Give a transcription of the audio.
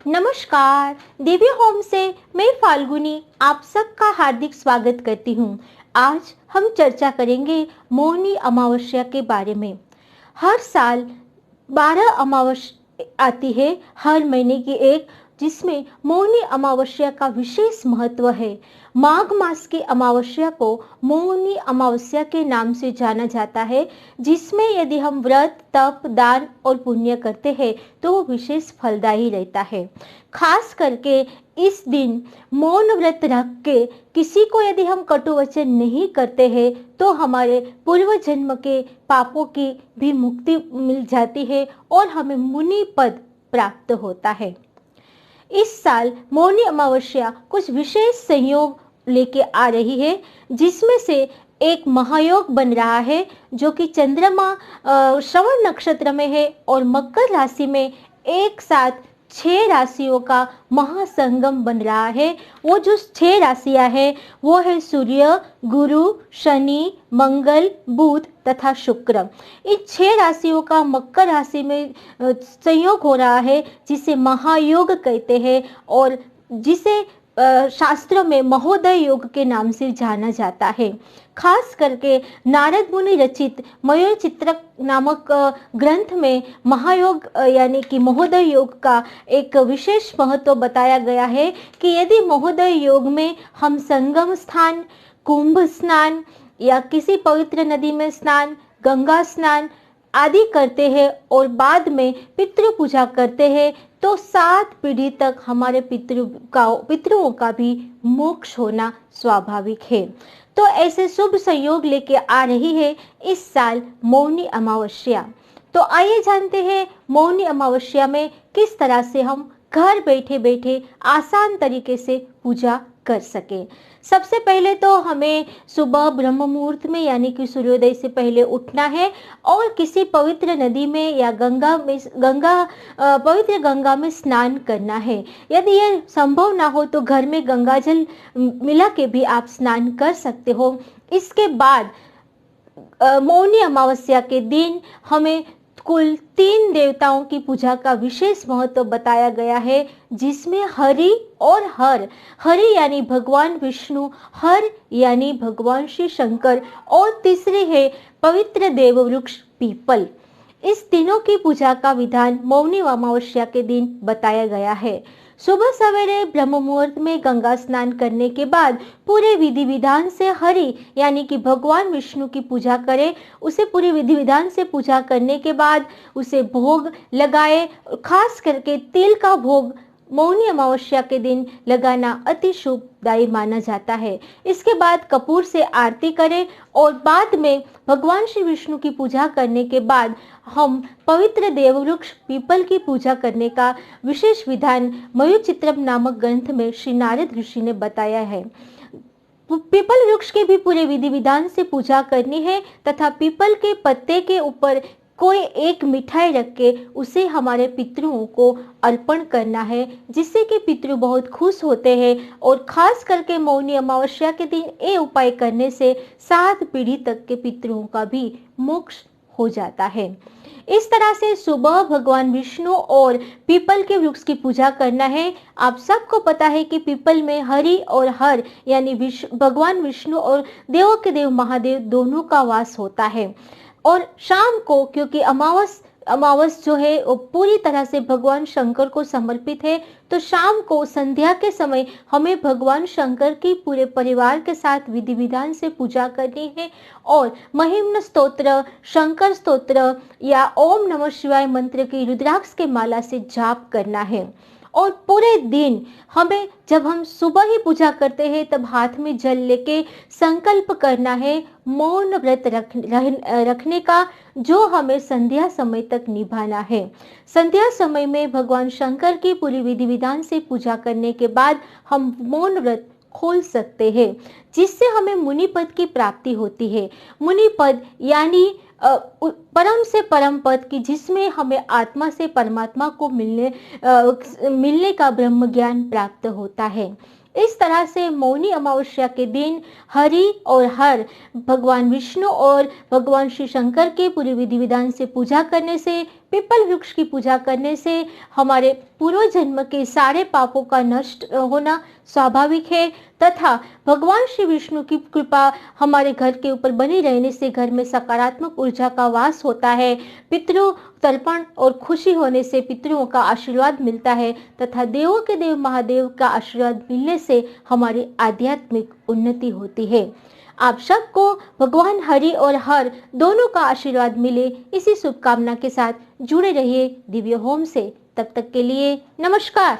नमस्कार। दिव्य होम से मैं फाल्गुनी आप सबका हार्दिक स्वागत करती हूँ। आज हम चर्चा करेंगे मोहिनी अमावस्या के बारे में। हर साल 12 अमावस्या आती है, हर महीने की एक, जिसमें मोहिनी अमावस्या का विशेष महत्व है। माघ मास की अमावस्या को मोहिनी अमावस्या के नाम से जाना जाता है, जिसमें यदि हम व्रत, तप, दान और पुण्य करते हैं तो वो विशेष फलदायी रहता है। खास करके इस दिन मौन व्रत रख के किसी को यदि हम कटु वचन नहीं करते हैं तो हमारे पूर्व जन्म के पापों की भी मुक्ति मिल जाती है और हमें मुनि पद प्राप्त होता है। इस साल मौनी अमावस्या कुछ विशेष संयोग लेके आ रही है, जिसमें से एक महायोग बन रहा है जो कि चंद्रमा श्रवण नक्षत्र में है और मकर राशि में एक साथ 6 राशियों का महासंगम बन रहा है। वो जो 6 राशियां हैं वो है सूर्य, गुरु, शनि, मंगल, बुध तथा शुक्र। इन 6 राशियों का मकर राशि में संयोग हो रहा है, जिसे महायोग कहते हैं और जिसे शास्त्रों में महोदय योग के नाम से जाना जाता है। खास करके नारद मुनि रचित मयूर चित्रक नामक ग्रंथ में महायोग यानी कि महोदय योग का एक विशेष महत्व बताया गया है कि यदि महोदय योग में हम संगम स्थान, कुंभ स्नान या किसी पवित्र नदी में स्नान, गंगा स्नान आदि करते हैं और बाद में पितृ पूजा करते हैं तो 7 पीढ़ी तक हमारे पितरों का भी मोक्ष होना स्वाभाविक है। तो ऐसे शुभ संयोग लेके आ रही है इस साल मौनी अमावस्या। तो आइए जानते हैं मौनी अमावस्या में किस तरह से हम घर बैठे बैठे आसान तरीके से पूजा कर सके। सबसे पहले तो हमें सुबह ब्रह्म मुहूर्त में यानी कि सूर्योदय से पहले उठना है और किसी पवित्र नदी में या पवित्र गंगा में स्नान करना है। यदि यह संभव ना हो तो घर में गंगा जल मिला के भी आप स्नान कर सकते हो। इसके बाद मौनी अमावस्या के दिन हमें कुल 3 देवताओं की पूजा का विशेष महत्व बताया गया है, जिसमें हरि और हर, हरि यानी भगवान विष्णु, हर यानी भगवान श्री शंकर और तीसरे है पवित्र देववृक्ष पीपल। इस तीनों की पूजा का विधान मौनी अमावस्या के दिन बताया गया है। सुबह सवेरे ब्रह्म मुहूर्त में गंगा स्नान करने के बाद पूरे विधि विधान से हरि यानी कि भगवान विष्णु की पूजा करें। उसे पूरी विधि विधान से पूजा करने के बाद उसे भोग लगाए। खास करके तिल का भोग मौनी अमावस्या के दिन लगाना अति शुभदायी माना जाता है। इसके बाद कपूर से आरती करें और बाद में भगवान श्री विष्णु की पूजा करने के बाद हम पवित्र देववृक्ष पीपल की पूजा करने का विशेष विधान मयूर चित्रम नामक ग्रंथ में श्री नारद ऋषि ने बताया है। पीपल वृक्ष के भी पूरे विधि विधान से पूजा करनी है तथा पीपल के पत्ते के ऊपर कोई एक मिठाई रख के उसे हमारे पितरों को अर्पण करना है, जिससे कि पितृ बहुत खुश होते हैं और खास करके मौनी अमावस्या के दिन ये उपाय करने से 7 पीढ़ी तक के पितरों का भी मोक्ष हो जाता है। इस तरह से सुबह भगवान विष्णु और पीपल के वृक्ष की पूजा करना है। आप सबको पता है कि पीपल में हरि और हर यानी भगवान विष्णु और देवों के देव महादेव दोनों का वास होता है। और शाम को, क्योंकि अमावस जो है वो पूरी तरह से भगवान शंकर को समर्पित है, तो शाम को संध्या के समय हमें भगवान शंकर की पूरे परिवार के साथ विधि विधान से पूजा करनी है और महिम्न स्तोत्र, शंकर स्तोत्र या ओम नमः शिवाय मंत्र की रुद्राक्ष के माला से जाप करना है। और पूरे दिन हमें, जब हम सुबह ही पूजा करते हैं तब हाथ में जल लेके संकल्प करना है मौन व्रत रखने का, जो हमें संध्या समय तक निभाना है। संध्या समय में भगवान शंकर की पूरी विधि विधान से पूजा करने के बाद हम मौन व्रत खोल सकते हैं, जिससे हमें मुनि पद की प्राप्ति होती है। मुनि पद यानी परम से परम पद की, जिसमें हमें आत्मा से परमात्मा को मिलने का ब्रह्म ज्ञान प्राप्त होता है। इस तरह से मौनी अमावस्या के दिन हरि और हर भगवान विष्णु और भगवान श्री शंकर के पूरी विधि विधान से पूजा करने से पीपल वृक्ष की पूजा करने से हमारे पूर्व जन्म के सारे पापों का नष्ट होना स्वाभाविक है तथा भगवान श्री विष्णु की कृपा हमारे घर के ऊपर बनी रहने से घर में सकारात्मक ऊर्जा का वास होता है। पितरों तर्पण और खुशी होने से पितरों का आशीर्वाद मिलता है तथा देवों के देव महादेव का आशीर्वाद मिलने से हमारी आध्यात्मिक उन्नति होती है। आप सबको भगवान हरि और हर दोनों का आशीर्वाद मिले, इसी शुभकामना के साथ जुड़े रहिए दिव्य होम से। तब तक के लिए नमस्कार।